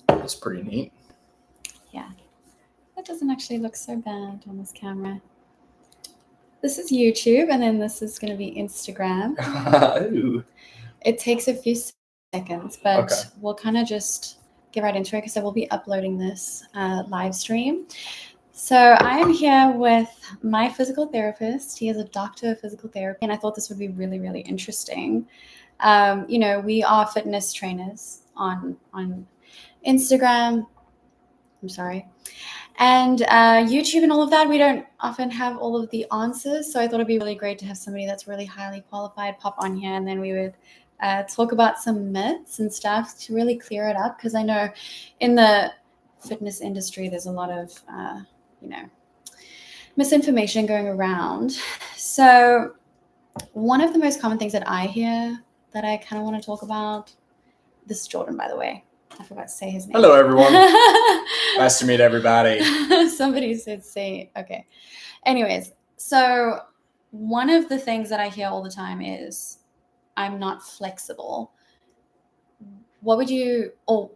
That's pretty neat. Yeah. That doesn't actually look so bad on this camera. This is YouTube, and then this is going to be Instagram. Ooh. It takes a few seconds, but Okay. we'll kind of just get right into it because I will be uploading this live stream. So I am here with my physical therapist. He is a doctor of physical therapy, and I thought this would be really, really interesting. We are fitness trainers on Instagram. I'm sorry. And YouTube and all of that, we don't often have all of the answers. So I thought it'd be really great to have somebody that's really highly qualified pop on here, and then we would talk about some myths and stuff to really clear it up. Because I know in the fitness industry, there's a lot of, misinformation going around. So one of the most common things that I hear that I kind of want to talk about, this is Jordan, by the way. I forgot to say his name. Hello, everyone. Nice to meet everybody. Somebody said say, okay. Anyways, so one of the things that I hear all the time is, I'm not flexible. What would you, or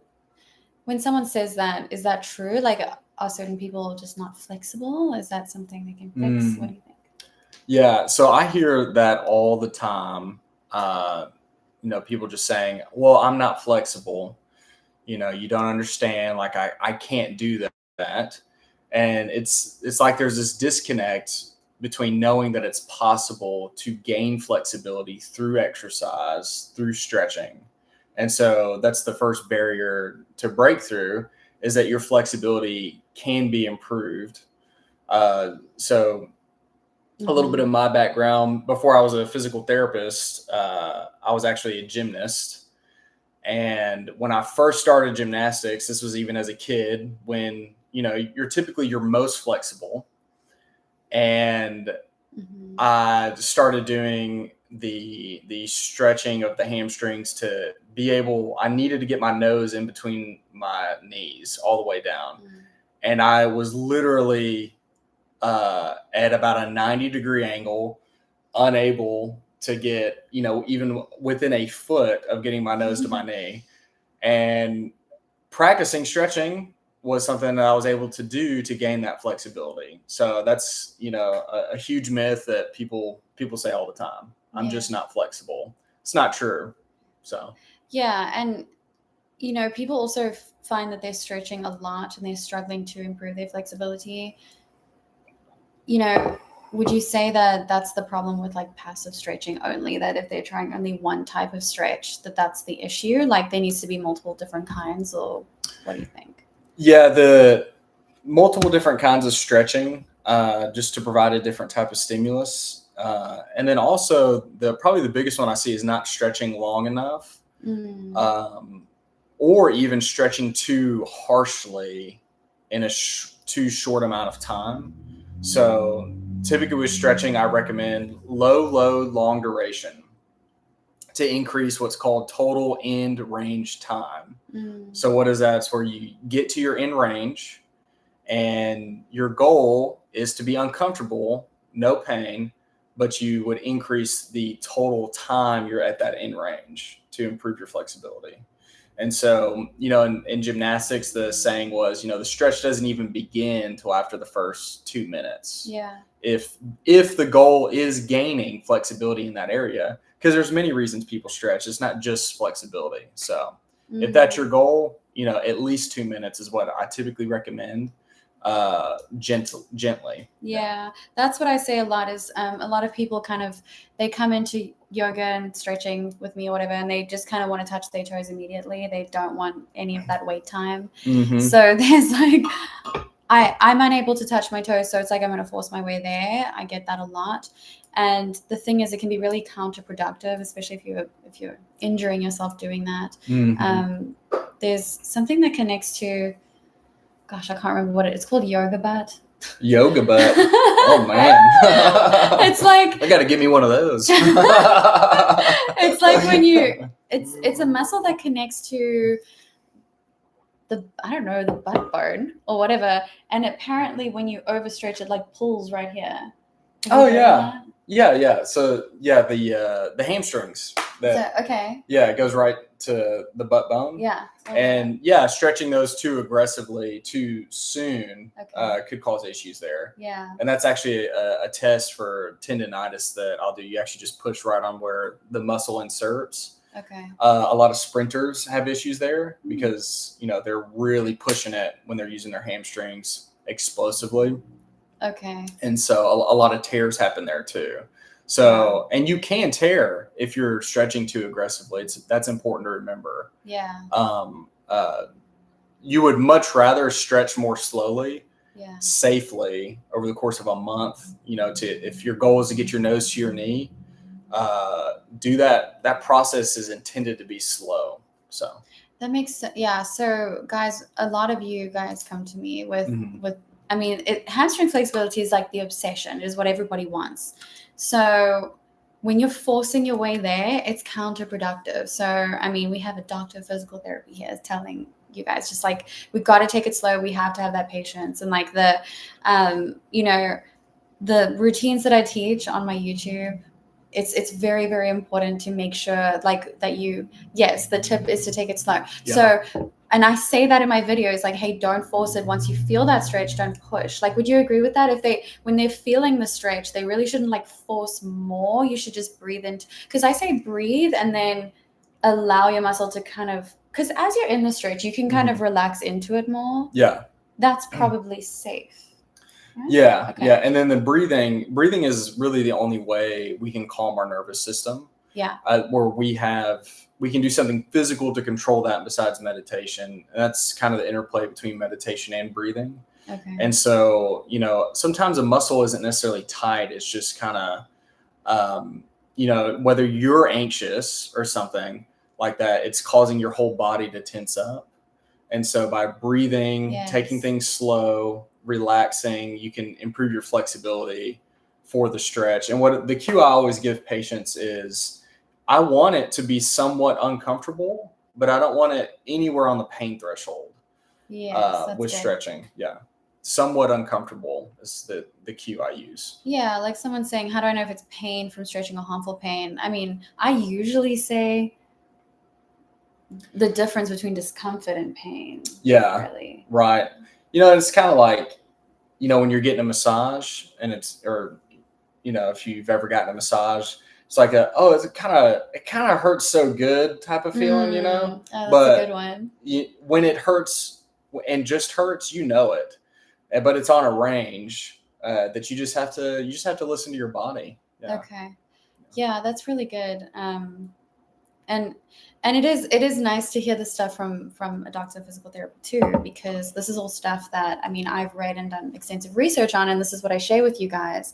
when someone says that, is that true? Like, are certain people just not flexible? Is that something they can fix? What do you think? Yeah, so I hear that all the time. People just saying, well, I'm not flexible. You don't understand. Like, I can't do that. And it's like there's this disconnect between knowing that it's possible to gain flexibility through exercise, through stretching. And so that's the first barrier to break through, is that your flexibility can be improved. So a little bit of my background: before I was a physical therapist, I was actually a gymnast. And when I first started gymnastics, this was even as a kid, when, you're typically your most flexible. And I started doing the stretching of the hamstrings to be able, I needed to get my nose in between my knees all the way down. And I was literally at about a 90-degree angle, unable to get, even within a foot of getting my nose to my knee. And practicing stretching was something that I was able to do to gain that flexibility. So that's, a huge myth that people say all the time. I'm just not flexible. It's not true. So. Yeah. And, people also find that they're stretching a lot and they're struggling to improve their flexibility. Would you say that that's the problem with like passive stretching only, that if they're trying only one type of stretch, that's the issue? Like there needs to be multiple different kinds, or what do you think? Yeah, the multiple different kinds of stretching, just to provide a different type of stimulus. And then also probably the biggest one I see is not stretching long enough, or even stretching too harshly in a too short amount of time. So typically with stretching, I recommend low load, long duration to increase what's called total end range time. So what is that? It's where you get to your end range and your goal is to be uncomfortable, no pain, but you would increase the total time you're at that end range to improve your flexibility. And so, in gymnastics, the saying was, the stretch doesn't even begin till after the first 2 minutes. Yeah. If the goal is gaining flexibility in that area, because there's many reasons people stretch. It's not just flexibility. So if that's your goal, at least 2 minutes is what I typically recommend. Gently. Yeah, that's what I say a lot is a lot of people they come into yoga and stretching with me or whatever, and they just kind of want to touch their toes immediately. They don't want any of that wait time. So there's like, I'm unable to touch my toes, so it's like I'm going to force my way there. I get that a lot. And the thing is, it can be really counterproductive, especially if you're injuring yourself doing that. There's something that connects to, gosh, I can't remember what it's called. Yoga butt. Yoga butt. Oh man. It's like, I got to give me one of those. It's like when it's a muscle that connects to the butt bone or whatever. And apparently when you overstretch, it like pulls right here. Oh yeah. Yeah. So yeah, the hamstrings. Okay. Yeah, it goes right to the butt bone. Yeah. And stretching those too aggressively too soon could cause issues there. Yeah. And that's actually a test for tendonitis that I'll do. You actually just push right on where the muscle inserts. Okay. A lot of sprinters have issues there because, they're really pushing it when they're using their hamstrings explosively. Okay. And so a lot of tears happen there too. So, and you can tear if you're stretching too aggressively. That's important to remember. Yeah. You would much rather stretch more slowly, safely over the course of a month, if your goal is to get your nose to your knee, do that. That process is intended to be slow. So that makes sense. Yeah. So guys, a lot of you guys come to me with, hamstring flexibility is like the obsession, is what everybody wants. So when you're forcing your way there, it's counterproductive. So, we have a doctor of physical therapy here telling you guys, just like, we've got to take it slow. We have to have that patience. And like the routines that I teach on my YouTube, it's very, very important to make sure like that the tip is to take it slow. Yeah. So, and I say that in my videos, like, hey, don't force it. Once you feel that stretch, don't push. Like, would you agree with that? When they're feeling the stretch, they really shouldn't like force more. You should just breathe into, because I say breathe and then allow your muscle to kind of, because as you're in the stretch, you can kind of relax into it more. Yeah. That's probably safe. Right? Yeah. Okay. Yeah. And then the breathing is really the only way we can calm our nervous system. Yeah. Where we can do something physical to control that besides meditation. And that's kind of the interplay between meditation and breathing. Okay. And so, sometimes a muscle isn't necessarily tight. It's just kind of, whether you're anxious or something like that, it's causing your whole body to tense up. And so by breathing, taking things slow, relaxing, you can improve your flexibility for the stretch. And what the cue I always give patients is, I want it to be somewhat uncomfortable, but I don't want it anywhere on the pain threshold. Yes, with stretching. Yeah. Somewhat uncomfortable is the cue I use. Yeah. Like someone saying, how do I know if it's pain from stretching or harmful pain? I usually say the difference between discomfort and pain. Yeah. Really. Right. It's kind of like, when you're getting a massage and if you've ever gotten a massage, it's like it kind of hurts so good type of feeling, Oh, that's but a good one. When it hurts and just hurts, it, but it's on a range that you just have to listen to your body. Yeah. Okay. Yeah, that's really good. And it is nice to hear this stuff from a doctor of physical therapy too, because this is all stuff that I've read and done extensive research on, and this is what I share with you guys.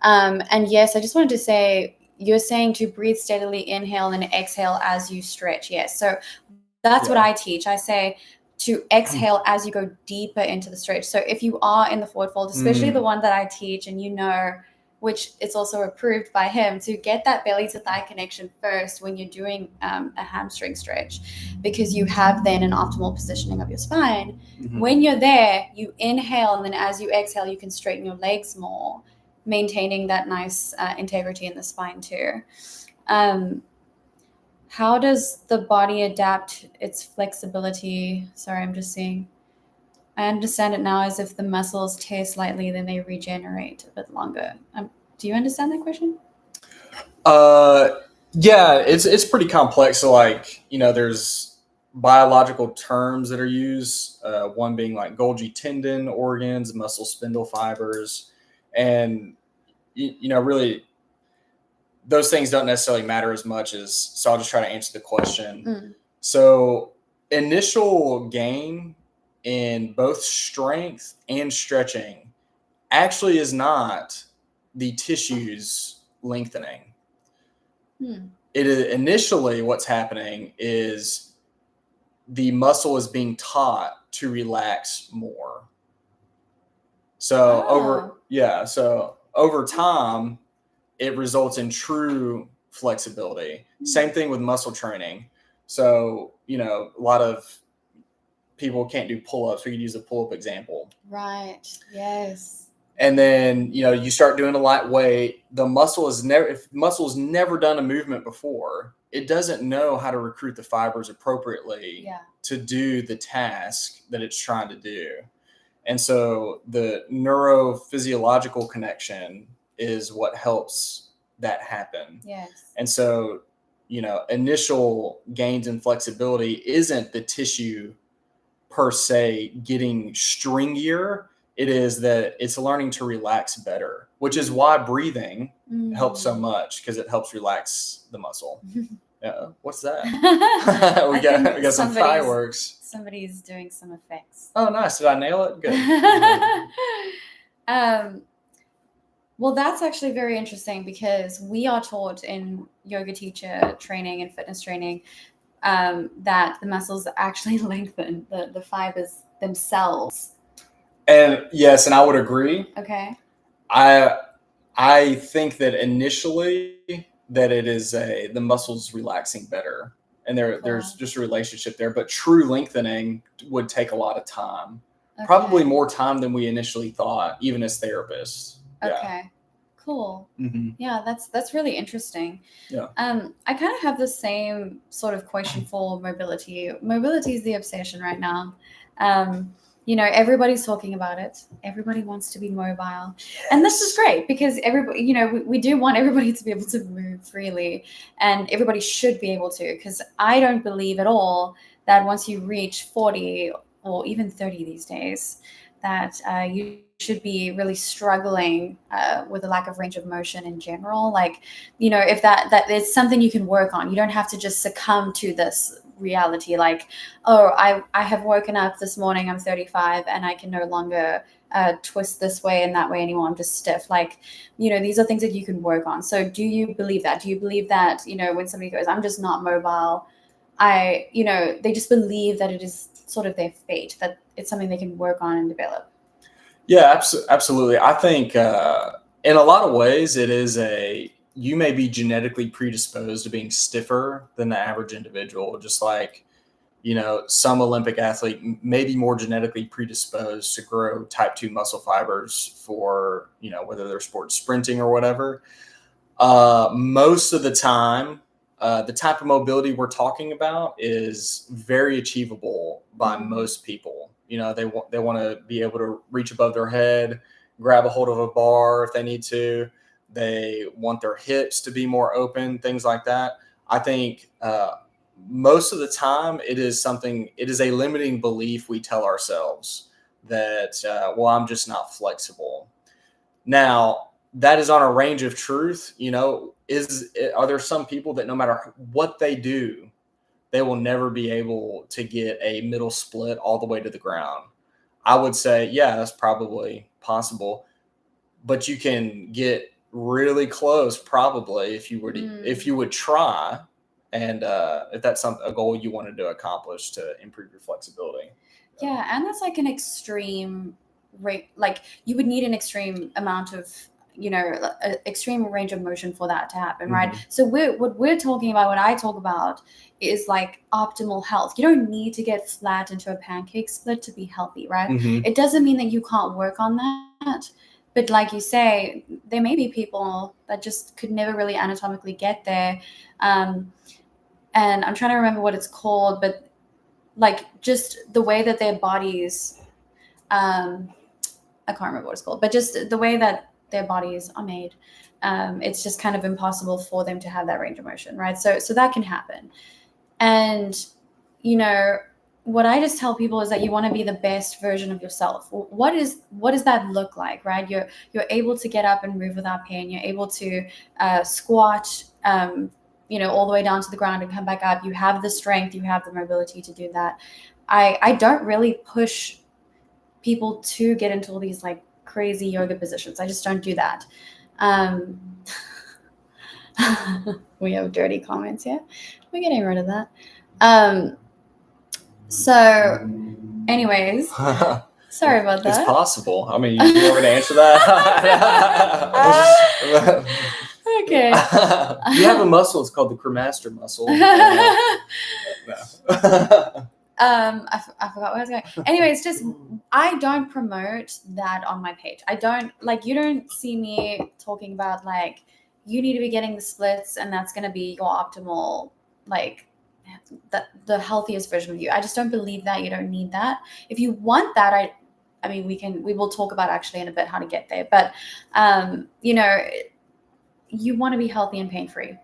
And yes, I just wanted to say, you're saying to breathe steadily, inhale and exhale as you stretch. Yes, so that's what I teach. I say to exhale as you go deeper into the stretch. So if you are in the forward fold, especially the one that I teach, and which it's also approved by him, to get that belly to thigh connection first when you're doing a hamstring stretch, because you have then an optimal positioning of your spine. Mm-hmm. When you're there, you inhale, and then as you exhale, you can straighten your legs more, maintaining that nice integrity in the spine too. How does the body adapt its flexibility? Sorry, I'm just seeing. I understand it now as if the muscles tear slightly, then they regenerate a bit longer. Do you understand that question? Yeah, it's pretty complex. So there's biological terms that are used, one being like Golgi tendon, organs, muscle spindle fibers. And, really those things don't necessarily matter as much so I'll just try to answer the question. So initial gain in both strength and stretching actually is not the tissues lengthening. It is initially what's happening is the muscle is being taught to relax more. So over time, it results in true flexibility. Same thing with muscle training. So, a lot of people can't do pull-ups. We could use a pull-up example. Right. Yes. And then, you start doing a light weight. If muscle's never done a movement before, it doesn't know how to recruit the fibers appropriately Yeah. to do the task that it's trying to do. And so the neurophysiological connection is what helps that happen. Yes. And so, initial gains in flexibility isn't the tissue per se getting stringier. It is that it's learning to relax better, which is why breathing helps so much, because it helps relax the muscle. What's that? we got some fireworks. Somebody's doing some effects. Oh, nice. Did I nail it? Good. Well, that's actually very interesting, because we are taught in yoga teacher training and fitness training that the muscles actually lengthen, the fibers themselves. And yes, and I would agree. Okay. I think that initially that it is the muscles relaxing better, and there's just a relationship there. But true lengthening would take a lot of time, probably more time than we initially thought, even as therapists. Okay. Yeah. Cool. Mm-hmm. Yeah, that's really interesting. Yeah. I kind of have the same sort of question for mobility. Mobility is the obsession right now. Everybody's talking about it. Everybody wants to be mobile. Yes. And this is great, because everybody, we do want everybody to be able to move freely, and everybody should be able to, because I don't believe at all that once you reach 40 or even 30 these days, that you should be really struggling with a lack of range of motion in general. Like, if that is something you can work on, you don't have to just succumb to this reality. Like, oh, I have woken up this morning, I'm 35, and I can no longer twist this way and that way anymore. I'm just stiff. Like, these are things that you can work on. So do you believe that? Do you believe that, when somebody goes, I'm just not mobile, they just believe that it is sort of their fate, that it's something they can work on and develop? Yeah, absolutely. I think in a lot of ways it is you may be genetically predisposed to being stiffer than the average individual, just like, some Olympic athlete may be more genetically predisposed to grow type 2 muscle fibers for, whether they're sports sprinting or whatever. Most of the time, the type of mobility we're talking about is very achievable by most people. They want to be able to reach above their head, grab a hold of a bar if they need to. They want their hips to be more open, things like that. I think most of the time it is a limiting belief we tell ourselves that, well, I'm just not flexible. Now, that is on a range of truth. Are there some people that no matter what they do, they will never be able to get a middle split all the way to the ground? I would say, yeah, that's probably possible, but you can get really close probably if you would try, and if that's a goal you wanted to accomplish to improve your flexibility. Yeah, and that's like an extreme rate. Like, you would need an extreme amount of extreme range of motion for that to happen, right? So what I talk about is like optimal health. You don't need to get flat into a pancake split to be healthy, right? It doesn't mean that you can't work on that, but like you say, there may be people that just could never really anatomically get there, and I'm trying to remember what it's called, but like just the way that their bodies, I can't remember what it's called, but just the way that their bodies are made, it's just kind of impossible for them to have that range of motion, right? So that can happen. And what I just tell people is that you want to be the best version of yourself. What does that look like, right? You're able to get up and move without pain. You're able to squat all the way down to the ground and come back up. You have the strength, you have the mobility to do that. I don't really push people to get into all these like crazy yoga positions. I just don't do that. We have dirty comments here. We're getting rid of that. So anyways, sorry about that. It's possible. I mean, you want me to answer that? Okay. You have a muscle. It's called the cremaster muscle. I forgot where I was going. Anyways, just I don't promote that on my page. You don't see me talking about like you need to be getting the splits and that's going to be your optimal like the healthiest version of you. I just don't believe that. You don't need that. If you want that, I mean, we will talk about actually in a bit how to get there. But, you know, you want to be healthy and pain-free.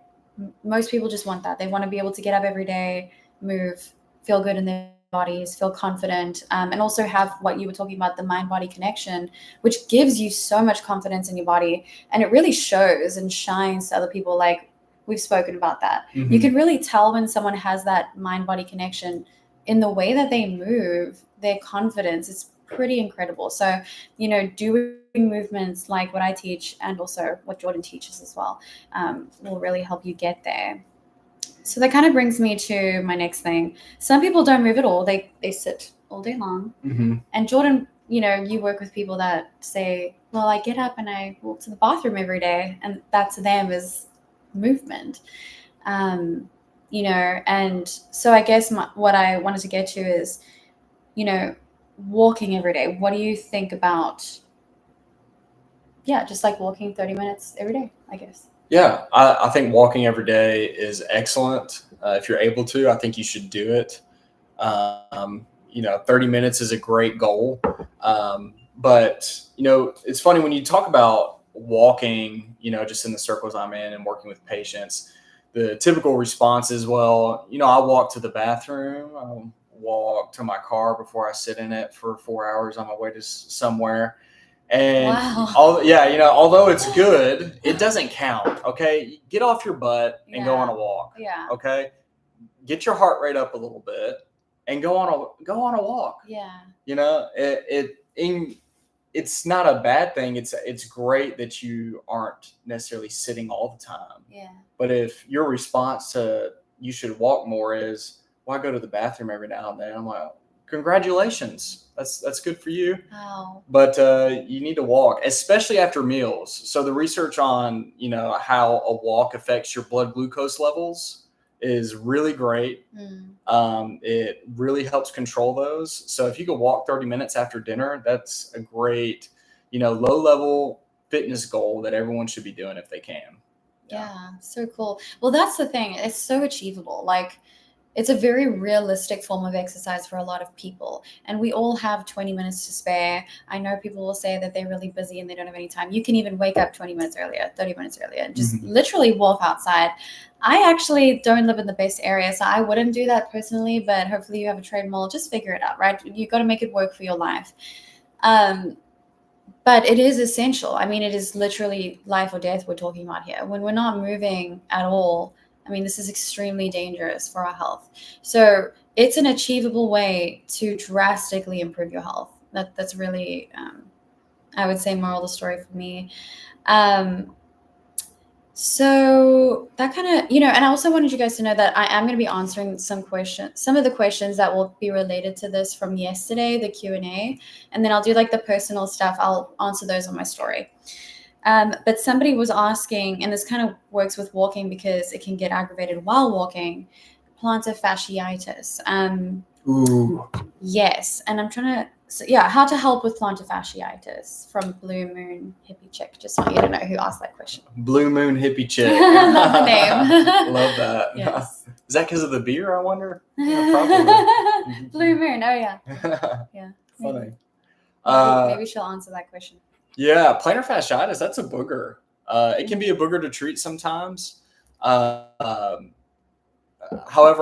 Most people just want that. They want to be able to get up every day, move, feel good in their bodies, feel confident, and also have what you were talking about, the mind-body connection, which gives you so much confidence in your body. And it really shows and shines to other people. Like, we've spoken about that. Mm-hmm. You can really tell when someone has that mind-body connection in the way that they move, their confidence. It's pretty incredible. So, you know, doing movements like what I teach and also what Jordan teaches as well will really help you get there. So that kind of brings me to my next thing. Some people don't move at all. They sit all day long. Mm-hmm. And Jordan, you know, you work with people that say, well, I get up and I walk to the bathroom every day. And that to them is movement. You know, and so I guess what I wanted to get to is, you know, walking every day. What do you think about, just like walking 30 minutes every day, I guess? Yeah, I think walking every day is excellent. If you're able to, I think you should do it. 30 minutes is a great goal. But, it's funny when you talk about walking, just in the circles I'm in and working with patients, the typical response is, well, I walk to the bathroom, I walk to my car before I sit in it for 4 hours on my way to somewhere. And wow. Although it's good, it doesn't count. Okay. Get off your butt and go on a walk. Yeah. Okay. Get your heart rate up a little bit and go on a walk. Yeah. It's not a bad thing. It's great that you aren't necessarily sitting all the time. Yeah. But if your response to you should walk more is, well, I go to the bathroom every now and then, I'm like, congratulations. That's good for you. Wow. But you need to walk, especially after meals. So the research on, how a walk affects your blood glucose levels is really great. It really helps control those. So if you could walk 30 minutes after dinner, that's a great, low level fitness goal that everyone should be doing if they can. Yeah, so cool. Well, that's the thing. It's so achievable. Like, it's a very realistic form of exercise for a lot of people. And we all have 20 minutes to spare. I know people will say that they're really busy and they don't have any time. You can even wake up 20 minutes earlier, 30 minutes earlier, and just literally walk outside. I actually don't live in the best area, so I wouldn't do that personally, but hopefully you have a treadmill. Just figure it out, right? You got to make it work for your life. But it is essential. I mean, it is literally life or death we're talking about here. When we're not moving at all, I mean, this is extremely dangerous for our health. So it's an achievable way to drastically improve your health. That's really, I would say, moral of the story for me. So that kind of, and I also wanted you guys to know that I am going to be answering some of the questions that will be related to this from yesterday, the Q&A, and then I'll do like the personal stuff. I'll answer those on my story. But somebody was asking, and this kind of works with walking because it can get aggravated while walking, plantar fasciitis. Ooh. Yes. And I'm trying to, how to help with plantar fasciitis from Blue Moon Hippie Chick. Just want you to know who asked that question. Blue Moon Hippie Chick. Love the name. Love that. Yes. Is that because of the beer, I wonder? Yeah, probably. Blue Moon. Oh, yeah. Yeah. Funny. Maybe she'll answer that question. Yeah, plantar fasciitis, that's a booger. It can be a booger to treat sometimes. However,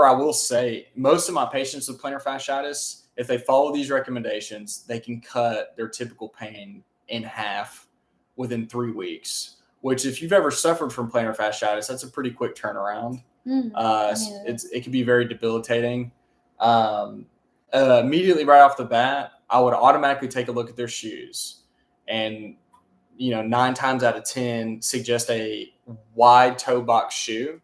I will say most of my patients with plantar fasciitis, if they follow these recommendations, they can cut their typical pain in half within 3 weeks, which if you've ever suffered from plantar fasciitis, that's a pretty quick turnaround. It can be very debilitating. Immediately right off the bat, I would automatically take a look at their shoes. And, 9 times out of 10 suggest a wide toe box shoe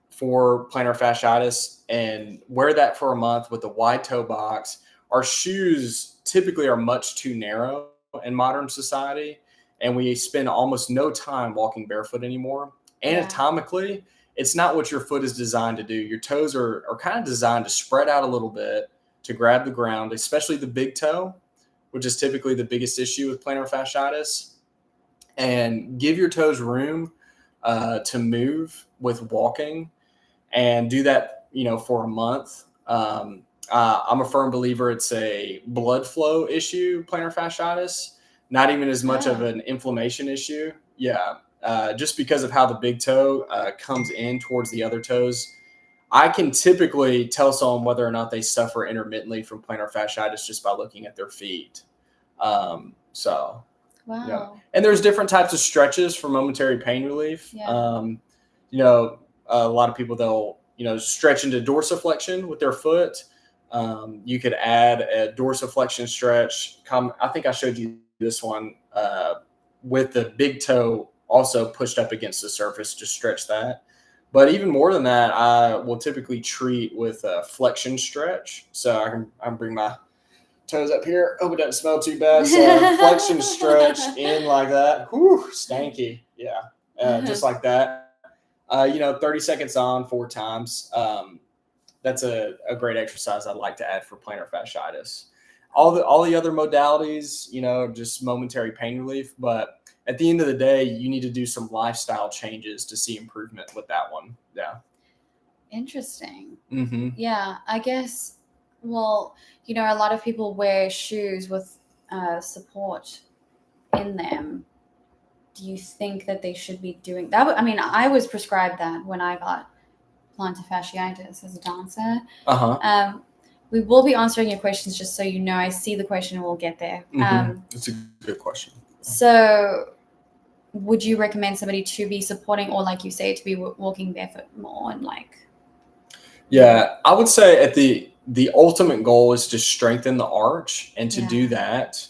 for plantar fasciitis, and wear that for a month with a wide toe box. Our shoes typically are much too narrow in modern society, and we spend almost no time walking barefoot anymore. Anatomically, it's not what your foot is designed to do. Your toes are kind of designed to spread out a little bit to grab the ground, especially the big toe, which is typically the biggest issue with plantar fasciitis, and give your toes room to move with walking, and do that, for a month. I'm a firm believer it's a blood flow issue, plantar fasciitis, not even as much of an inflammation issue. Yeah. Just because of how the big toe comes in towards the other toes. I can typically tell someone whether or not they suffer intermittently from plantar fasciitis just by looking at their feet. So, Wow. And there's different types of stretches for momentary pain relief. Yeah. A lot of people, they'll, stretch into dorsiflexion with their foot. You could add a dorsiflexion stretch. I think I showed you this one with the big toe also pushed up against the surface to stretch that. But even more than that, I will typically treat with a flexion stretch. So I can bring my toes up here. Hope it doesn't smell too bad. So flexion stretch in like that. Whew, stanky. Yeah. Just like that. 30 seconds on 4 times. That's a great exercise I'd like to add for plantar fasciitis. All the other modalities, just momentary pain relief. But at the end of the day, you need to do some lifestyle changes to see improvement with that one. Yeah. Interesting. Mm-hmm. Yeah, I guess, well, a lot of people wear shoes with support in them. Do you think that they should be doing that? I mean, I was prescribed that when I got plantar fasciitis as a dancer. Uh-huh. We will be answering your questions, just so you know. I see the question and we'll get there. Mm-hmm. That's a good question. So would you recommend somebody to be supporting, or like you say, to be walking barefoot more and Yeah, I would say at the ultimate goal is to strengthen the arch, and to do that,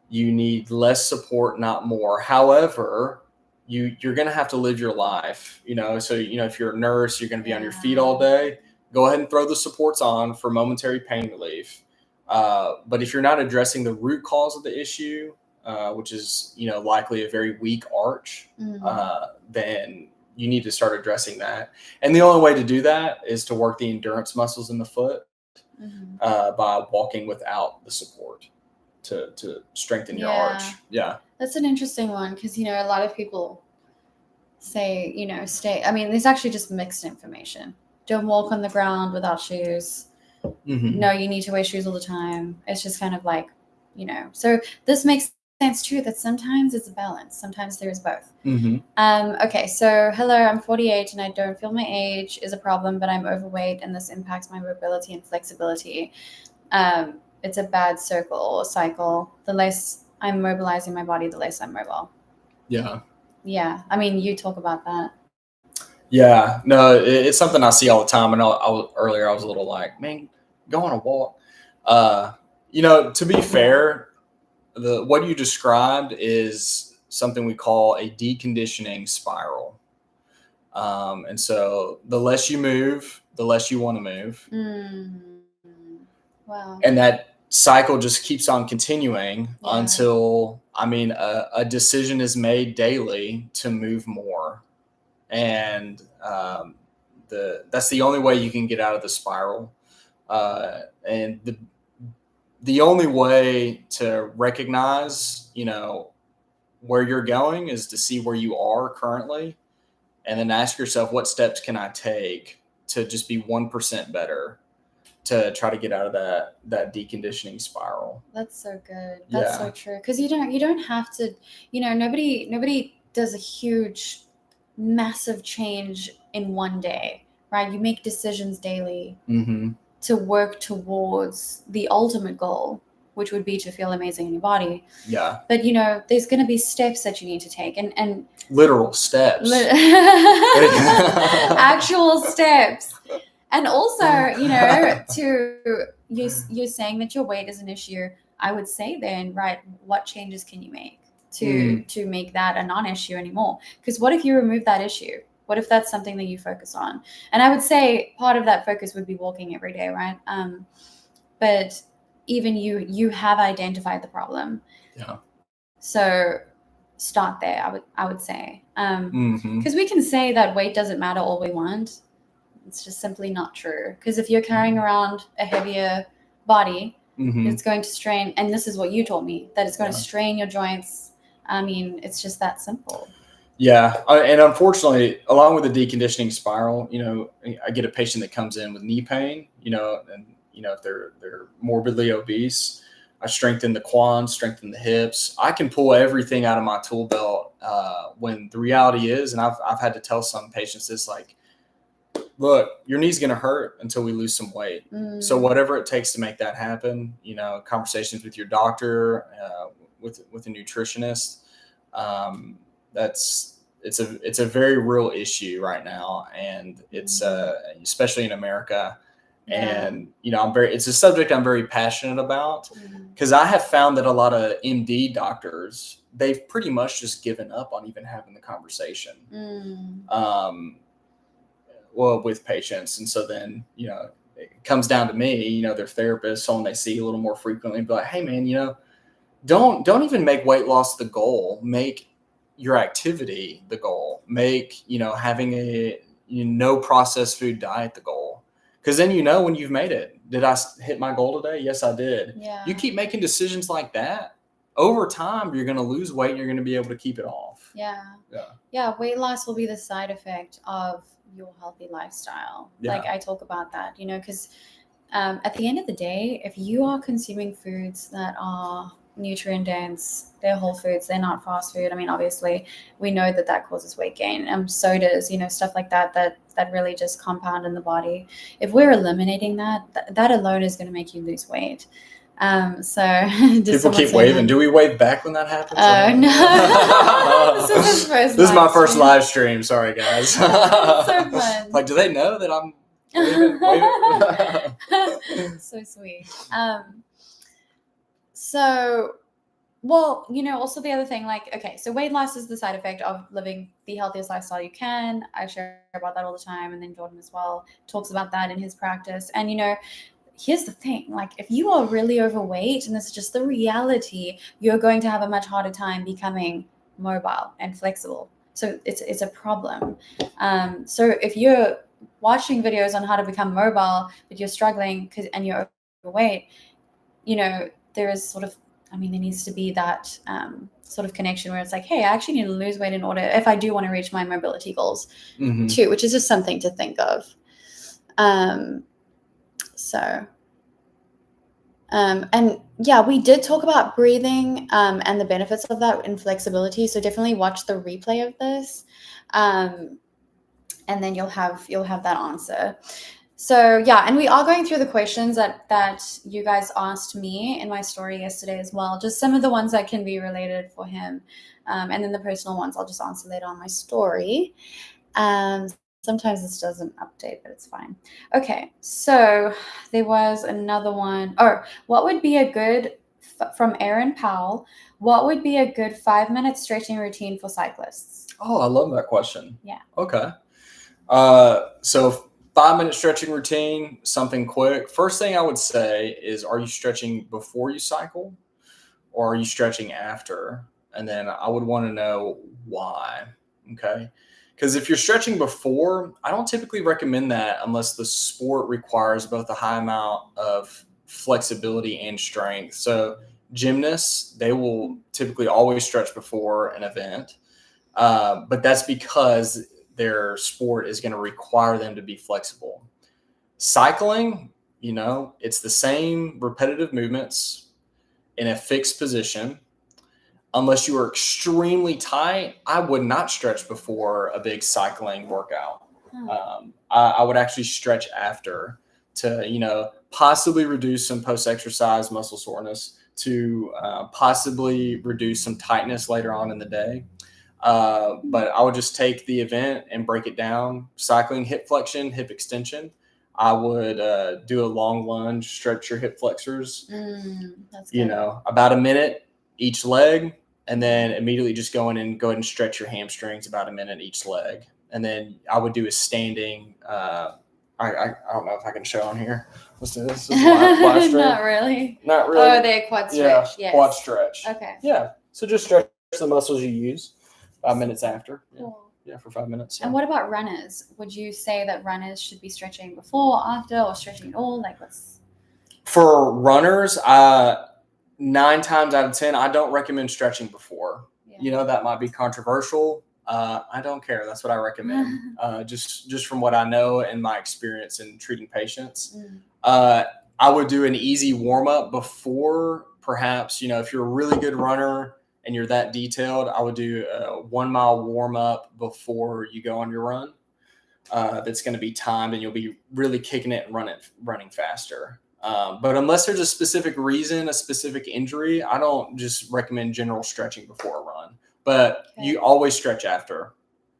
you need less support, not more. However, you're going to have to live your life, so, if you're a nurse, you're going to be on your feet all day. Go ahead and throw the supports on for momentary pain relief. But if you're not addressing the root cause of the issue, which is, likely a very weak arch, then you need to start addressing that. And the only way to do that is to work the endurance muscles in the foot by walking without the support to strengthen your arch. Yeah. That's an interesting one, because, a lot of people say, stay. I mean, there's actually just mixed information. Don't walk on the ground without shoes. Mm-hmm. No, you need to wear shoes all the time. It's just kind of like, so this makes sense too, that sometimes it's a balance. Sometimes there's both. Mm-hmm. Okay, so hello, I'm 48 and I don't feel my age is a problem, but I'm overweight and this impacts my mobility and flexibility. It's a bad circle or cycle. The less I'm mobilizing my body, the less I'm mobile. Yeah. I mean, you talk about that. Yeah, no, it's something I see all the time. And earlier I was a little like, man, go on a walk. To be fair, what you described is something we call a deconditioning spiral. And so the less you move, the less you want to move. Wow. And that cycle just keeps on continuing until, a decision is made daily to move more. And that's the only way you can get out of the spiral. And the only way to recognize, where you're going is to see where you are currently, and then ask yourself, what steps can I take to just be 1% better to try to get out of that deconditioning spiral. That's so good. That's so true. Because you don't have to, nobody does a huge, massive change in one day, right? You make decisions daily to work towards the ultimate goal, which would be to feel amazing in your body. Yeah. But there's going to be steps that you need to take, and literal steps. Actual steps. And also, you're saying that your weight is an issue. I would say then, right, what changes can you make to make that a non-issue anymore? Because what if you remove that issue? What if that's something that you focus on? And I would say part of that focus would be walking every day, right? But even you have identified the problem. Yeah. So start there, I would say. Because we can say that weight doesn't matter all we want. It's just simply not true. Because if you're carrying around a heavier body, it's going to strain. And this is what you told me, that it's going to strain your joints. I mean, it's just that simple. Yeah, and unfortunately, along with the deconditioning spiral, I get a patient that comes in with knee pain, and if they're morbidly obese, I strengthen the quads, strengthen the hips. I can pull everything out of my tool belt. When the reality is, and I've had to tell some patients this, like, look, your knee's going to hurt until we lose some weight. So whatever it takes to make that happen, conversations with your doctor, with a nutritionist. It's a very real issue right now, and it's especially in America. Yeah. And it's a subject I'm very passionate about, because I have found that a lot of MD doctors, they've pretty much just given up on even having the conversation with patients. And so then it comes down to me, their therapist, someone they see a little more frequently, and be like, hey man, don't even make weight loss the goal. Make your activity the goal. Make, having a no processed food diet the goal. Because then when you've made it. Did I hit my goal today? Yes, I did. Yeah. You keep making decisions like that, over time, you're going to lose weight and you're going to be able to keep it off. Yeah, weight loss will be the side effect of your healthy lifestyle. Like I talk about that, because at the end of the day, if you are consuming foods that are nutrient dense, they're whole foods, they're not fast food. I mean, obviously we know that causes weight gain. Sodas, stuff like that really just compound in the body. If we're eliminating that alone is going to make you lose weight. So people keep waving. Do we wave back when that happens? Oh no! This is my first live stream. Sorry, guys. So fun. Like, do they know that I'm waving? So sweet. So, well, also the other thing, like, okay, so weight loss is the side effect of living the healthiest lifestyle you can. I share about that all the time, and then Jordan as well talks about that in his practice. And here's the thing, like, if you are really overweight, and this is just the reality, you're going to have a much harder time becoming mobile and flexible. So it's a problem. So if you're watching videos on how to become mobile, but you're struggling and you're overweight, there is sort of, there needs to be that sort of connection where it's like, hey, I actually need to lose weight in order, if I do want to reach my mobility goals too, which is just something to think of. And yeah, we did talk about breathing and the benefits of that in flexibility. So definitely watch the replay of this, and then you'll have that answer. So yeah, and we are going through the questions that you guys asked me in my story yesterday as well. Just some of the ones that can be related for him, and then the personal ones I'll just answer later on my story. Sometimes this doesn't update, but it's fine. Okay, so there was another one. What would be a good, from Aaron Powell, what would be a good 5-minute stretching routine for cyclists? Oh, I love that question. Yeah. Okay. So 5-minute stretching routine, something quick. First thing I would say is, are you stretching before you cycle, or are you stretching after? And then I would want to know why. Okay. Because if you're stretching before, I don't typically recommend that unless the sport requires both a high amount of flexibility and strength. So gymnasts, they will typically always stretch before an event, but that's because their sport is going to require them to be flexible. Cycling, it's the same repetitive movements in a fixed position. Unless you are extremely tight, I would not stretch before a big cycling workout. I would actually stretch after to, possibly reduce some post-exercise muscle soreness, to possibly reduce some tightness later on in the day. But I would just take the event and break it down. Cycling, hip flexion, hip extension. I would do a long lunge, stretch your hip flexors, that's good. About a minute each leg. And then immediately just go ahead and stretch your hamstrings about a minute each leg. And then I would do a standing, I don't know if I can show on here. Let's do this. Live stream. Not really. Oh, they're quad stretch. Yeah, yes. Quad stretch. Okay. Yeah. So just stretch the muscles you use 5 minutes after. Cool. Yeah, for 5 minutes. Yeah. And what about runners? Would you say that runners should be stretching before, after, or stretching at all? Like, what's... For runners, 9 times out of 10, I don't recommend stretching before. That might be controversial. I don't care. That's what I recommend. Just from what I know and my experience in treating patients. I would do an easy warm up before, perhaps, if you're a really good runner and you're that detailed, I would do a 1 mile warm up before you go on your run. That's going to be timed and you'll be really kicking it and running faster. But unless there's a specific reason, a specific injury, I don't just recommend general stretching before a run. But you always stretch after,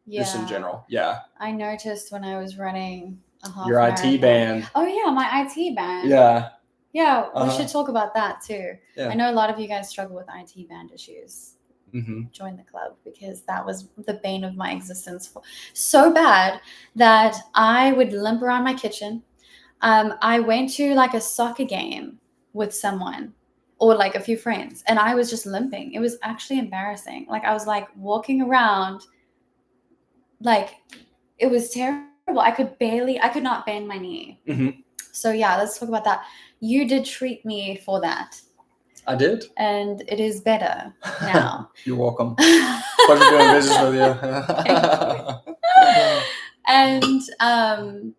just in general. Yeah. I noticed when I was running a half your marathon. IT band. Oh, yeah, my IT band. Yeah. Yeah, we should talk about that too. Yeah. I know a lot of you guys struggle with IT band issues. Mm-hmm. Join the club, because that was the bane of my existence. So bad that I would limp around my kitchen. I went to like a soccer game with someone or like a few friends, and I was just limping. It was actually embarrassing. Like I was like walking around, like it was terrible. I could not bend my knee. Mm-hmm. So yeah, let's talk about that. You did treat me for that. I did. And it is better now. You're welcome. Pleasure doing business with you. Thank you. And,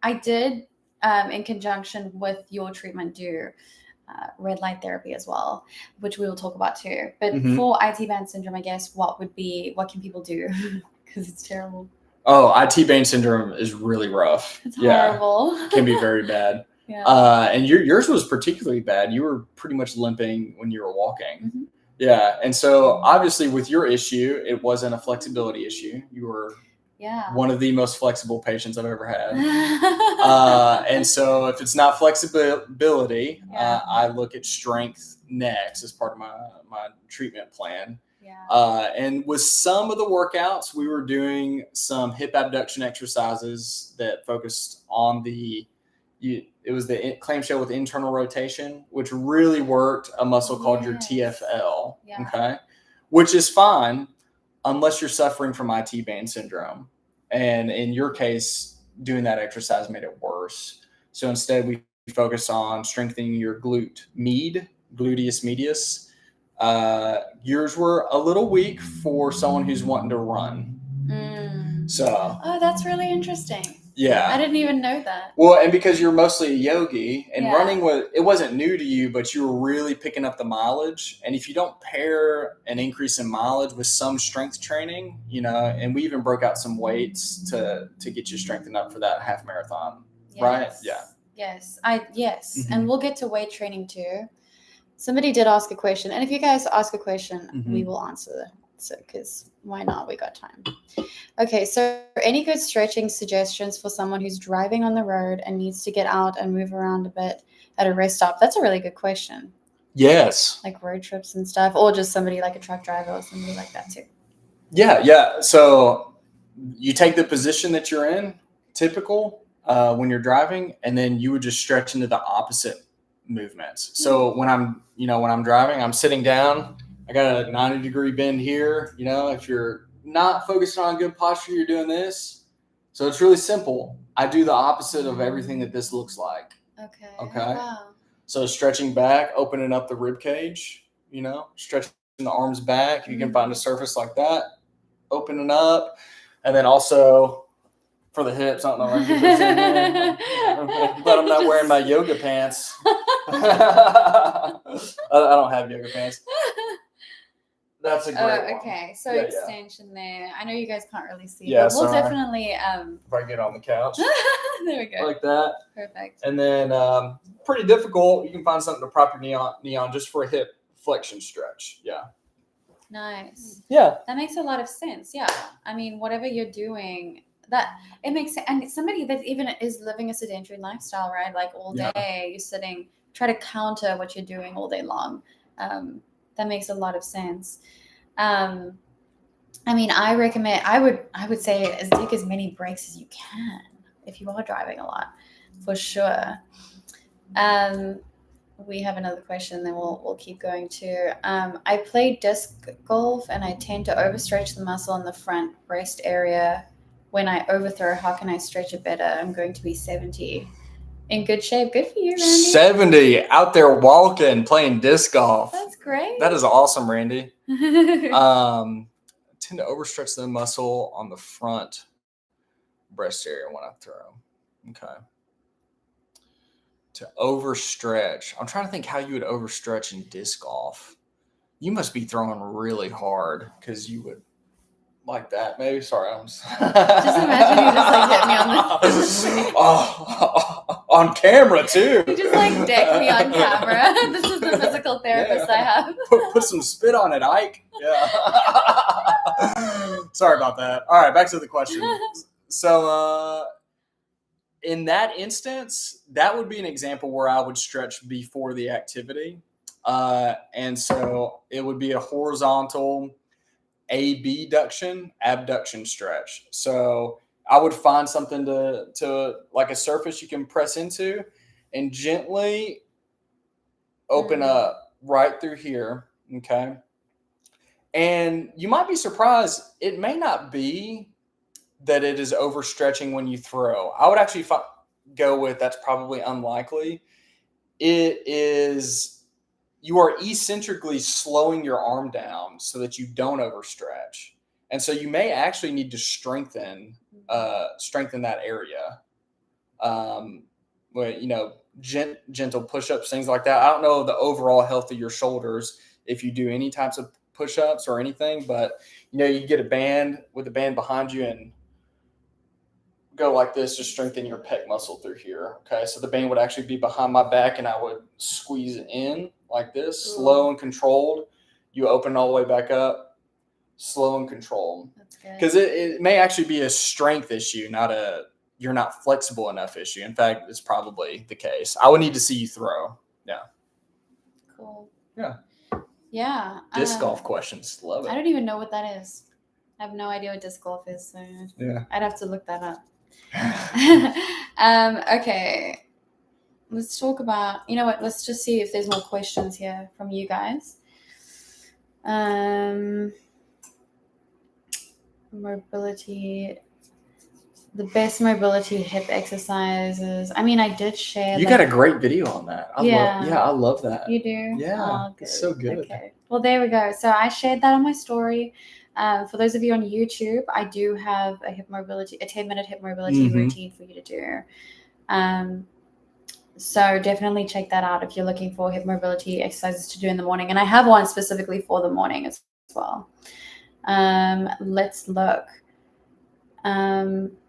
I did, in conjunction with your treatment, do red light therapy as well, which we will talk about too. But for IT band syndrome, I guess, what can people do? Because it's terrible. Oh, IT band syndrome is really rough. It's horrible. It can be very bad. Yeah. And yours was particularly bad. You were pretty much limping when you were walking. Mm-hmm. Yeah. And so obviously with your issue, it wasn't a flexibility issue. You were one of the most flexible patients I've ever had. And so if it's not flexibility, I look at strength next as part of my treatment plan. Yeah. And with some of the workouts, we were doing some hip abduction exercises that focused on it was the clamshell with internal rotation, which really worked a muscle called your TFL. Yeah. Okay. Which is fine unless you're suffering from IT band syndrome. And in your case, doing that exercise made it worse. So instead we focused on strengthening your gluteus medius. Yours were a little weak for someone who's wanting to run. So. Oh, that's really interesting. Yeah. I didn't even know that. Well, and because you're mostly a yogi and running it wasn't new to you, but you were really picking up the mileage. And if you don't pair an increase in mileage with some strength training, and we even broke out some weights to get you strengthened up for that half marathon, right? Yeah. Yes. Mm-hmm. And we'll get to weight training too. Somebody did ask a question. And if you guys ask a question, we will answer. So, because why not? We got time. Okay, so any good stretching suggestions for someone who's driving on the road and needs to get out and move around a bit at a rest stop? That's a really good question. Yes. Like road trips and stuff, or just somebody like a truck driver or somebody like that too. Yeah. So you take the position that you're in, typical, when you're driving, and then you would just stretch into the opposite movements. So when I'm driving, I'm sitting down. I got a 90-degree bend here. If you're not focused on good posture, you're doing this. So it's really simple. I do the opposite of everything that this looks like. Okay. Wow. So stretching back, opening up the rib cage, stretching the arms back. You can find a surface like that, opening up. And then also for the hips, I don't know. But I'm not wearing my yoga pants. I don't have yoga pants. That's a great one. Okay. So extension there. I know you guys can't really see, but we'll definitely if I get on the couch. There we go. Like that. Perfect. And then pretty difficult. You can find something to prop your knee on just for a hip flexion stretch. Yeah. Nice. Yeah. That makes a lot of sense. Yeah. I mean, whatever you're doing, that it makes sense. And somebody that even is living a sedentary lifestyle, right? Like all day you're sitting, try to counter what you're doing all day long. That makes a lot of sense. I mean, I would say take as many breaks as you can if you are driving a lot, for sure. We have another question, then we'll keep going too. I play disc golf and I tend to overstretch the muscle in the front breast area when I overthrow. How can I stretch it better? I'm going to be 70. In good shape. Good for you, Randy. 70 out there walking, playing disc golf. That's great. That is awesome, Randy. Tend to overstretch the muscle on the front breast area when I throw. Okay. To overstretch. I'm trying to think how you would overstretch in disc golf. You must be throwing really hard because you would like that. Maybe. Sorry, I'm just imagine you just like hit me on the on camera too. You just like deck me on camera. This is the physical therapist I have. Put some spit on it, Ike. Yeah. Sorry about that. All right, back to the question. So in that instance, that would be an example where I would stretch before the activity. And so it would be a horizontal abduction stretch. So I would find something to like a surface you can press into and gently open up right through here. Okay. And you might be surprised. It may not be that it is overstretching when you throw. I would actually go with that's probably unlikely. It is, you are eccentrically slowing your arm down so that you don't overstretch. And so you may actually need to strengthen that area. Gentle push-ups, things like that. I don't know the overall health of your shoulders if you do any types of push-ups or anything, but you get a band with a band behind you and go like this to strengthen your pec muscle through here. Okay, so the band would actually be behind my back and I would squeeze in like this, slow and controlled. You open all the way back up, slow and controlled. That's good. Because it may actually be a strength issue, you're not flexible enough issue. In fact, it's probably the case. I would need to see you throw. Yeah. Cool. Yeah. Yeah. Disc golf questions. Love it. I don't even know what that is. I have no idea what disc golf is. So yeah. I'd have to look that up. Okay. Let's talk about, let's just see if there's more questions here from you guys. Mobility. The best mobility hip exercises. I mean, I did share. You got a great video on that. I love that. You do? Yeah. Oh, it's so good. Okay. Well, there we go. So I shared that on my story. For those of you on YouTube, I do have a 10-minute hip mobility routine for you to do. So definitely check that out if you're looking for hip mobility exercises to do in the morning. And I have one specifically for the morning as well. Let's look.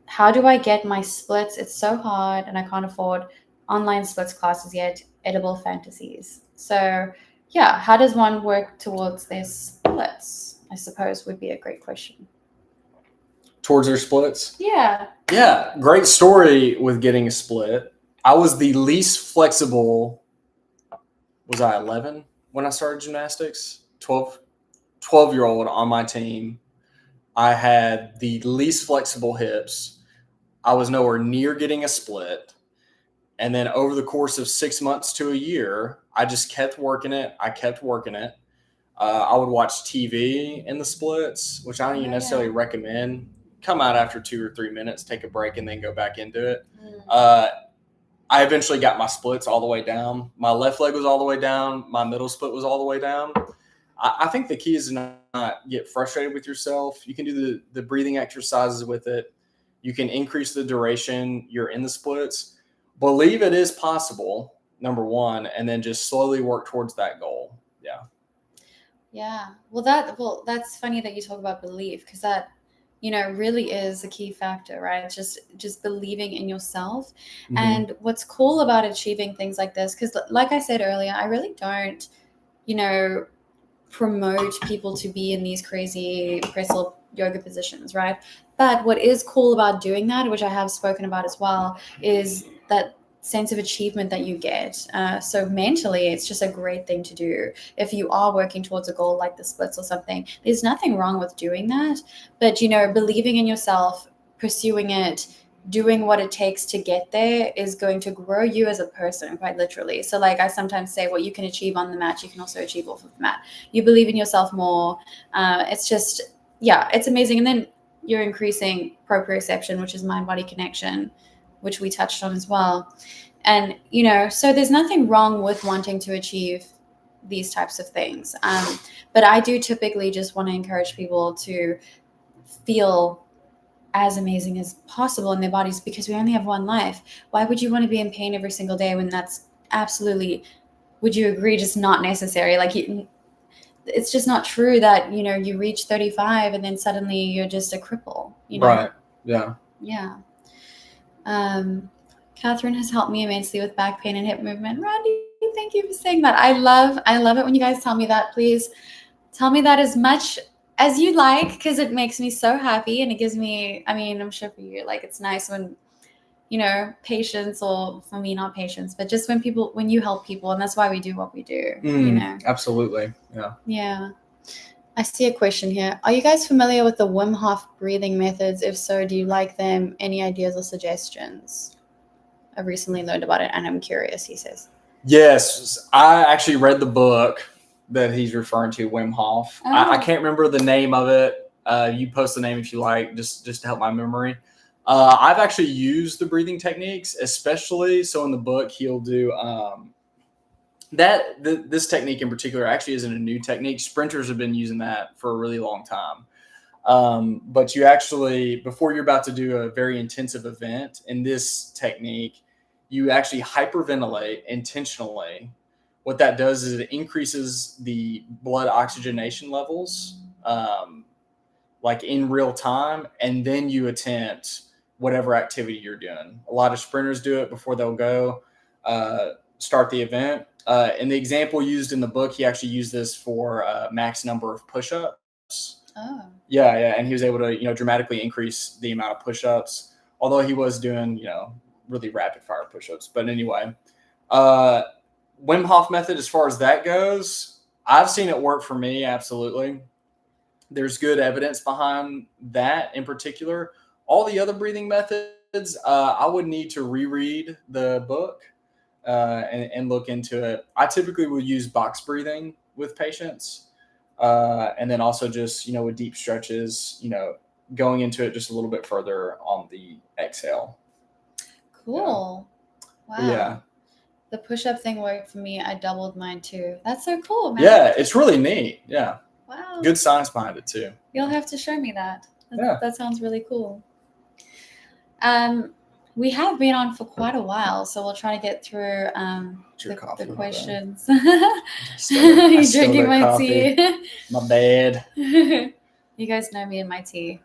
How do I get my splits? It's so hard and I can't afford online splits classes yet. Edible fantasies. So yeah, how does one work towards their splits? I suppose would be a great question. Towards their splits? Yeah. Yeah. Great story with getting a split. I was the least flexible. Was I 11 when I started gymnastics? 12-year-old on my team. I had the least flexible hips. I was nowhere near getting a split. And then over the course of 6 months to a year, I just kept working it. I would watch TV in the splits, which I don't even necessarily recommend. Come out after 2 or 3 minutes, take a break, and then go back into it. I eventually got my splits all the way down. My left leg was all the way down. My middle split was all the way down. I think the key is to not get frustrated with yourself. You can do the breathing exercises with it. You can increase the duration you're in the splits. Believe it is possible, number one, and then just slowly work towards that goal. Yeah. Yeah. Well, that's funny that you talk about belief, because that, really is a key factor, right? Just believing in yourself. Mm-hmm. And what's cool about achieving things like this, because like I said earlier, I really don't, promote people to be in these crazy pretzel yoga positions, right? But what is cool about doing that, which I have spoken about as well, is that sense of achievement that you get. So mentally, it's just a great thing to do. If you are working towards a goal like the splits or something, there's nothing wrong with doing that. But, believing in yourself, pursuing it, doing what it takes to get there is going to grow you as a person, quite literally. So like I sometimes say, what you can achieve on the mat, you can also achieve off of the mat. You believe in yourself more. It's just, it's amazing. And then you're increasing proprioception, which is mind-body connection, which we touched on as well. And, you know, so there's nothing wrong with wanting to achieve these types of things. But I do typically just want to encourage people to feel as amazing as possible in their bodies, because we only have one life. Why would you want to be in pain every single day when that's absolutely, would you agree, just not necessary? Like, it's just not true that, you know, you reach 35 and then suddenly you're just a cripple, you know? Right. Yeah. Yeah. Catherine has helped me immensely with back pain and hip movement. Randy, thank you for saying that. I love it when you guys tell me that. Please tell me that as much as you like, because it makes me so happy, and it gives me, I mean, I'm sure for you, like, it's nice when, you know, patients, or for me, not patients, but just when you help people, and that's why we do what we do, you know? Absolutely. Yeah. Yeah. I see a question here. Are you guys familiar with the Wim Hof breathing methods? If so, do you like them? Any ideas or suggestions? I've recently learned about it and I'm curious, he says. Yes, I actually read the book that he's referring to, Wim Hof. Oh. I can't remember the name of it. You post the name if you like, just to help my memory. I've actually used the breathing techniques, especially so in the book he'll do this technique in particular actually isn't a new technique. Sprinters have been using that for a really long time. But you actually, before you're about to do a very intensive event in this technique, you actually hyperventilate intentionally. What that does is it increases the blood oxygenation levels, like in real time, and then you attempt whatever activity you're doing. A lot of sprinters do it before they'll go start the event. In the example used in the book, he actually used this for max number of push-ups. Oh. Yeah, and he was able to, you know, dramatically increase the amount of push-ups, although he was doing, you know, really rapid fire push-ups. But anyway, Wim Hof method, as far as that goes, I've seen it work for me, absolutely. There's good evidence behind that in particular. All the other breathing methods, I would need to reread the book and look into it. I typically will use box breathing with patients. And then also just, you know, with deep stretches, you know, going into it just a little bit further on the exhale. Cool. Yeah. Wow. Yeah. The push-up thing worked for me. I doubled mine too. That's so cool, man. Yeah, it's really neat. Yeah. Wow. Good science behind it too. You'll have to show me that. Yeah. That sounds really cool. We have been on for quite a while, so we'll try to get through the questions. You're drinking my tea. My bad. You guys know me and my tea.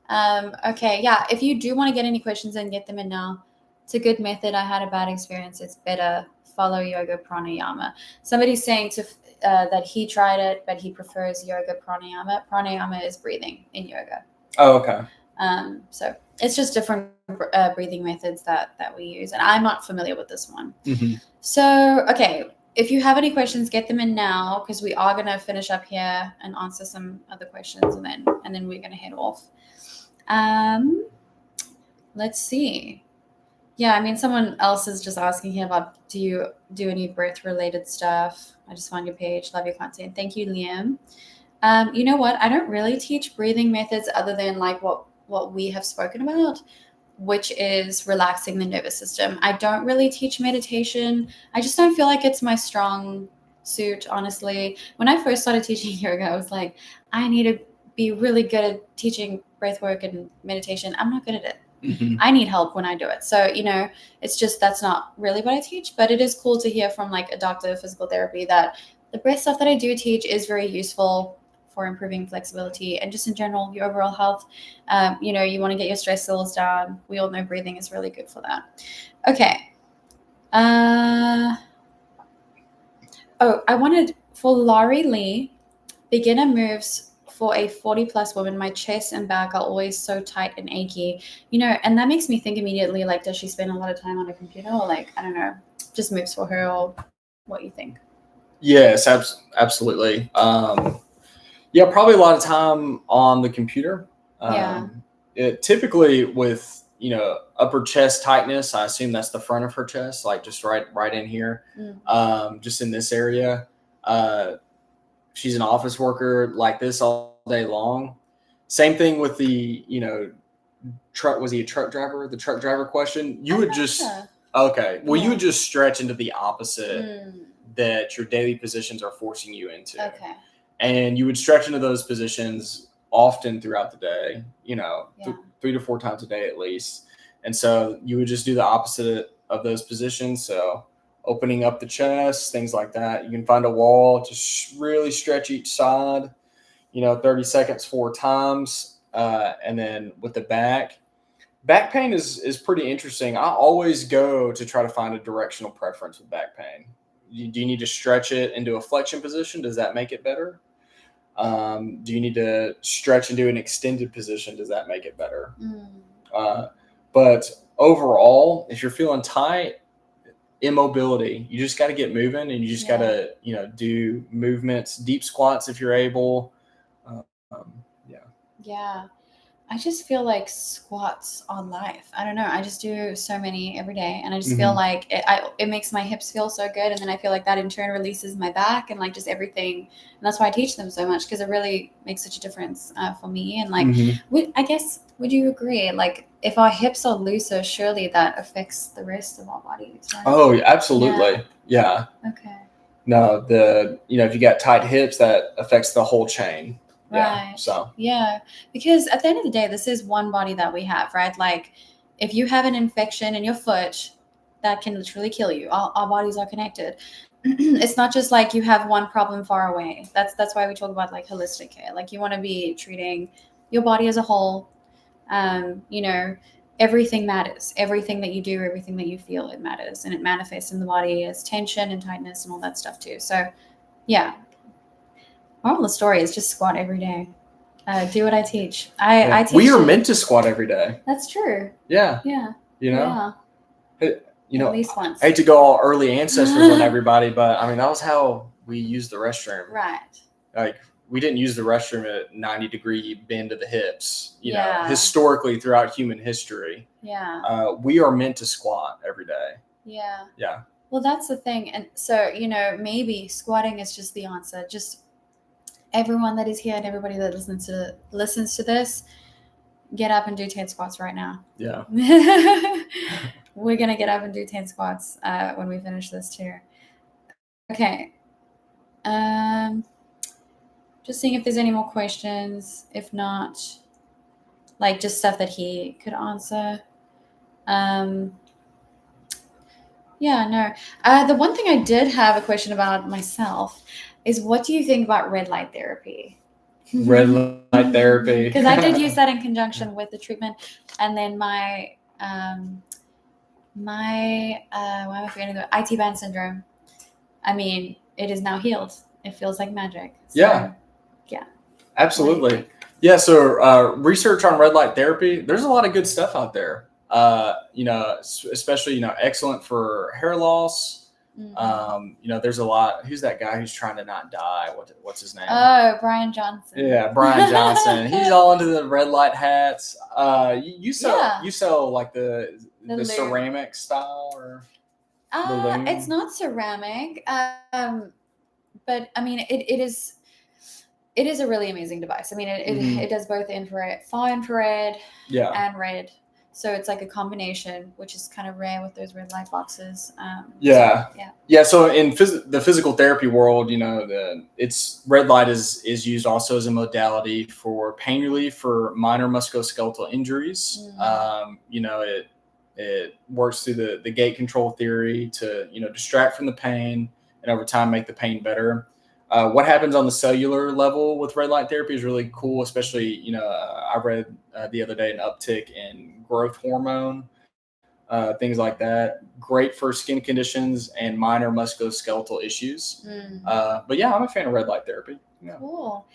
Okay, yeah. If you do want to get any questions in, get them in now. It's a good method. I had a bad experience. It's better. Follow yoga pranayama. Somebody's saying that he tried it, but he prefers yoga pranayama. Pranayama is breathing in yoga. Oh, okay. So it's just different breathing methods that we use, and I'm not familiar with this one. Mm-hmm. So, okay, if you have any questions, get them in now, because we are gonna finish up here and answer some other questions, and then we're gonna head off. Let's see. Yeah, I mean, someone else is just asking here about, do you do any birth related stuff? I just found your page. Love your content. Thank you, Liam. You know what? I don't really teach breathing methods other than like what we have spoken about, which is relaxing the nervous system. I don't really teach meditation. I just don't feel like it's my strong suit, honestly. When I first started teaching yoga, I was like, I need to be really good at teaching breath work and meditation. I'm not good at it. Mm-hmm. I need help when I do it. So, you know, it's just, that's not really what I teach, but it is cool to hear from like a doctor of physical therapy that the breath stuff that I do teach is very useful for improving flexibility and just in general, your overall health. You know, you want to get your stress levels down. We all know breathing is really good for that. Okay. I wanted for Laurie Lee, beginner moves for a 40 plus woman. My chest and back are always so tight and achy, you know, and that makes me think immediately, like, does she spend a lot of time on a computer, or like, I don't know, just moves for her, or what you think? Yes, absolutely. Yeah, probably a lot of time on the computer. Typically with, you know, upper chest tightness, I assume that's the front of her chest, like just right in here, just in this area. She's an office worker like this all day long. Same thing with the, you know, truck. Was he a truck driver? The truck driver question. You would just, Okay. Well, you Yeah. would just stretch into the opposite Mm, that your daily positions are forcing you into. okay. And you would stretch into those positions often throughout the day, Yeah. 3 to 4 times a day at least. And so you would just do the opposite of those positions. So opening up the chest, things like that. You can find a wall, just really stretch each side, 30 seconds 4 times. And then with the back pain is pretty interesting. I always go to try to find a directional preference with back pain. Do you need to stretch it into a flexion position? Does that make it better? Do you need to stretch into an extended position? Does that make it better? Mm, Uh, but overall, if you're feeling tight, immobility, you just got to get moving, and you just got to, do movements, deep squats if you're able. Um, yeah. yeah. I just feel like squats are life. I don't know. I just do so many every day, and I just feel Mhm. like it makes my hips feel so good, and then I feel like that in turn releases my back and like just everything. And that's why I teach them so much, because it really makes such a difference for me. And like, Mhm. I guess, would you agree? Like, if our hips are looser, surely that affects the rest of our bodies, right? Oh, absolutely. Yeah. Okay. No, if you got tight hips, that affects the whole chain. Yeah. Right. So, Yeah. Because at the end of the day, this is one body that we have, right? Like, if you have an infection in your foot, that can literally kill you. Our bodies are connected. It's not just like you have one problem far away. That's why we talk about like holistic care. Like, you want to be treating your body as a whole. You know, everything matters. Everything that you do, everything that you feel, it matters, and it manifests in the body as tension and tightness and all that stuff too. So, yeah. Moral of the story is just squat every day. Do what I teach. I teach. we are meant to squat every day. That's true. Yeah. Yeah. You know, Yeah. Hey, At least once. I hate to go all early ancestors on everybody, but I mean, that was how we used the restroom. Right. Like, we didn't use the restroom at 90-degree bend of the hips, Yeah. historically throughout human history. Yeah. We are meant to squat every day. Yeah. Yeah. Well, that's the thing. And so, maybe squatting is just the answer. Just everyone that is here and everybody that listens to this, get up and do 10 squats right now. Yeah. We're going to get up and do 10 squats when we finish this too. Okay. Just seeing if there's any more questions. If not, like just stuff that he could answer. Yeah, no. The one thing I did have a question about myself is, what do you think about red light therapy? Red light therapy. Because I did use that in conjunction with the treatment, and then my why am I forgetting the IT band syndrome? I mean, it is now healed. It feels like magic. So, Yeah. Yeah. Absolutely. Yeah. So research on red light therapy, there's a lot of good stuff out there. Especially, excellent for hair loss. There's a lot. Who's that guy who's trying to not die? What's his name? Oh, Brian Johnson. Yeah, Brian Johnson. He's all into the red light hats. You sell like the ceramic style, or it's not ceramic. But I mean, it is a really amazing device. I mean, it does both infrared, far infrared, and red. So it's like a combination, which is kind of rare with those red light boxes. So in the physical therapy world, it's red light is used also as a modality for pain relief for minor musculoskeletal injuries. It works through the gate control theory to distract from the pain, and over time make the pain better. What happens on the cellular level with red light therapy is really cool, especially, I read the other day an uptick in growth hormone, things like that. Great for skin conditions and minor musculoskeletal issues. But yeah, I'm a fan of red light therapy. Yeah. Cool.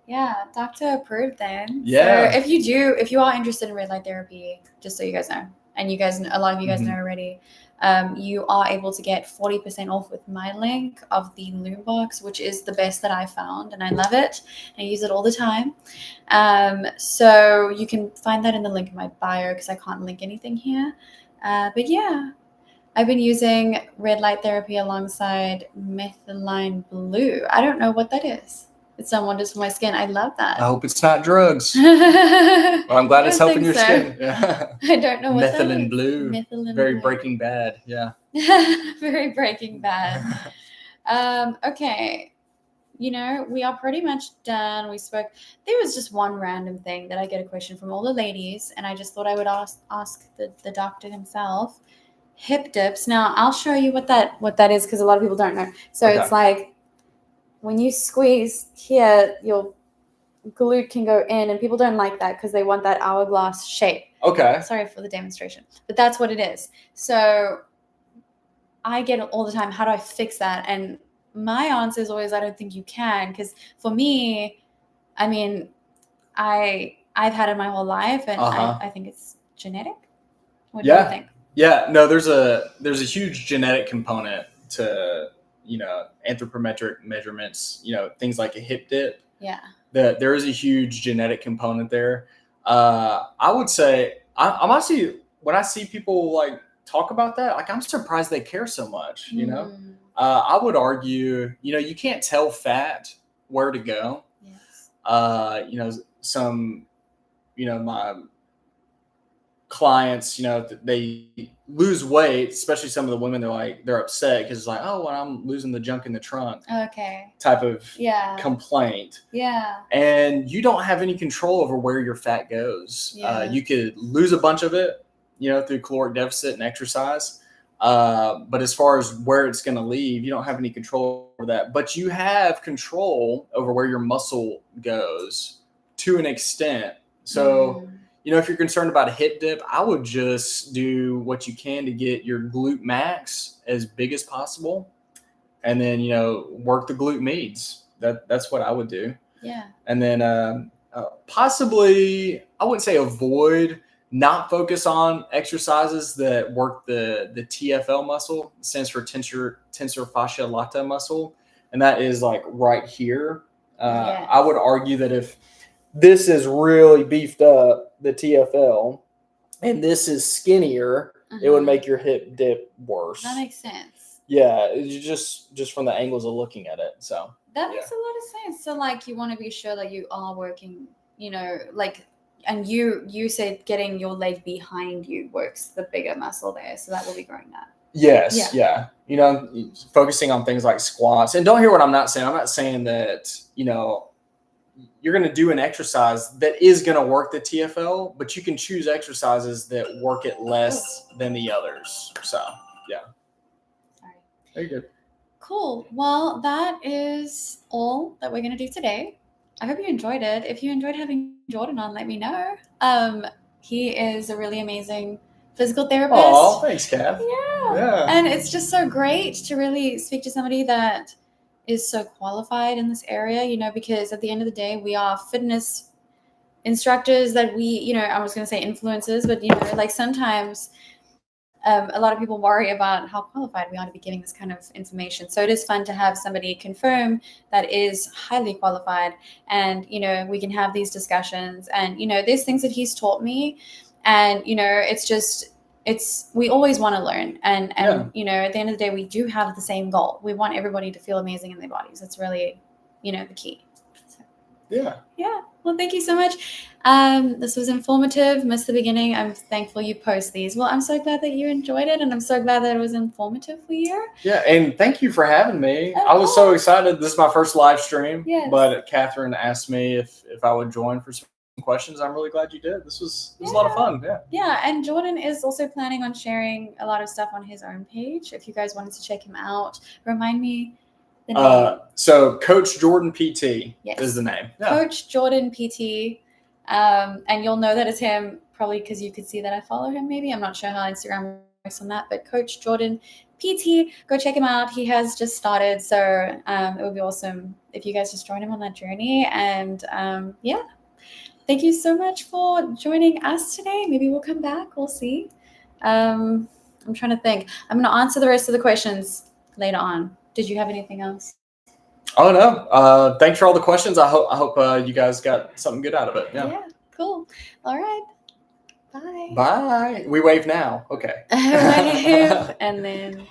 Yeah, doctor approved then. Yeah. So if you are interested in red light therapy, just so you guys know, and a lot of you guys know already, you are able to get 40% off with my link of the Loom box, which is the best that I found, and I love it. I use it all the time. So you can find that in the link in my bio, because I can't link anything here. But yeah, I've been using red light therapy alongside methylene blue. I don't know what that is. It's done wonders for my skin. I love that. I hope it's not drugs. Well, I'm glad it's helping your skin. Yeah. I don't know what Methylene that blue. Methylene Very blue. Breaking Bad. Yeah. Very Breaking Bad. Okay. We are pretty much done. We spoke. There was just one random thing that I get a question from all the ladies, and I just thought I would ask the doctor himself. Hip dips. Now I'll show you what that is, because a lot of people don't know. So Okay. it's like when you squeeze here, your glute can go in, and people don't like that because they want that hourglass shape. Okay. Sorry for the demonstration, but that's what it is. So I get it all the time. How do I fix that? And my answer is always, I don't think you can, because for me, I mean, I've had it my whole life, and I think it's genetic. What do you think? Yeah, no, there's a huge genetic component to, anthropometric measurements, things like a hip dip. Yeah. There is a huge genetic component there. I would say I'm actually, when I see people like talk about that, like I'm surprised they care so much, I would argue, you can't tell fat where to go. Yes. My clients, they lose weight, especially some of the women, they're upset because it's like, oh, well, I'm losing the junk in the trunk. Okay. Type of complaint. Yeah. And you don't have any control over where your fat goes. Yeah. You could lose a bunch of it, through caloric deficit and exercise. But as far as where it's going to leave, you don't have any control over that. But you have control over where your muscle goes to an extent. So, if you're concerned about a hip dip, I would just do what you can to get your glute max as big as possible. And then, work the glute medius. That's what I would do. Yeah. And then possibly, I wouldn't say avoid, not focus on exercises that work the TFL muscle, stands for tensor fascia lata muscle. And that is like right here. Yes. I would argue that if this is really beefed up, the TFL, and this is skinnier, it would make your hip dip worse. That makes sense. Yeah, just from the angles of looking at it. So that makes a lot of sense. So like you want to be sure that you are working, and you said getting your leg behind you works the bigger muscle there, so that will be growing that. Yes, yeah. Focusing on things like squats. And don't hear what I'm not saying. I'm not saying that, you're going to do an exercise that is going to work the TFL, but you can choose exercises that work it less than the others. So, yeah. Sorry. Very good. Cool. Well, that is all that we're going to do today. I hope you enjoyed it. If you enjoyed having Jordan on, let me know. He is a really amazing physical therapist. Oh, thanks, Kath. Yeah. And it's just so great to really speak to somebody that is so qualified in this area, because at the end of the day, we are fitness instructors that we, I was going to say influencers, but, sometimes a lot of people worry about how qualified we are to be giving this kind of information. So it is fun to have somebody confirm that is highly qualified, and, we can have these discussions, and, there's things that he's taught me, and, we always want to learn, and at the end of the day, we do have the same goal. We want everybody to feel amazing in their bodies. That's really, the key. So, yeah. Well, thank you so much. This was informative. Missed the beginning. I'm thankful you post these. Well, I'm so glad that you enjoyed it, and I'm so glad that it was informative for you. Yeah, and thank you for having me. I was so excited. This is my first live stream. Yes. But Catherine asked me if I would join for some questions. I'm really glad you did. This was a lot of fun. Yeah, and Jordan is also planning on sharing a lot of stuff on his own page. If you guys wanted to check him out, remind me the name. So Coach Jordan PT is the name. Coach Jordan PT. And you'll know that it's him probably because you could see that I follow him. Maybe I'm not sure how Instagram works on that, but Coach Jordan PT, go check him out. He has just started, so it would be awesome if you guys just join him on that journey. And thank you so much for joining us today. Maybe we'll come back. We'll see. I'm trying to think. I'm going to answer the rest of the questions later on. Did you have anything else? Oh, no. Thanks for all the questions. I hope you guys got something good out of it. Yeah, cool. All right. Bye. Bye. We wave now. Okay. Wave, and then...